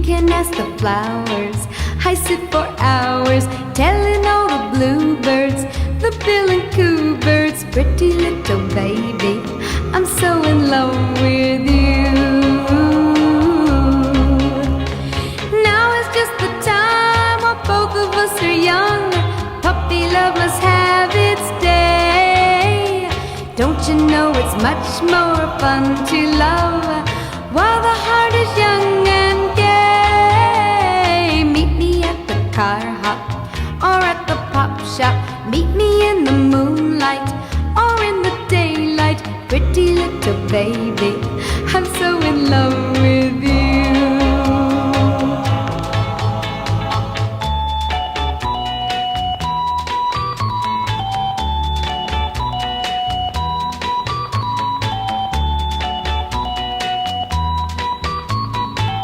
can ask the flowers. I sit for hours telling all the bluebirds, the bill and coo birds, pretty little baby, I'm so in love with you. Now is just the time while both of us are young. Puppy love must have its day. Don't you know it's much more fun to love while the heart is young and gay? Meet me at the car hop or at the pop shop. Meet me in the moonlight or in the daylight. Pretty little baby, I'm so in love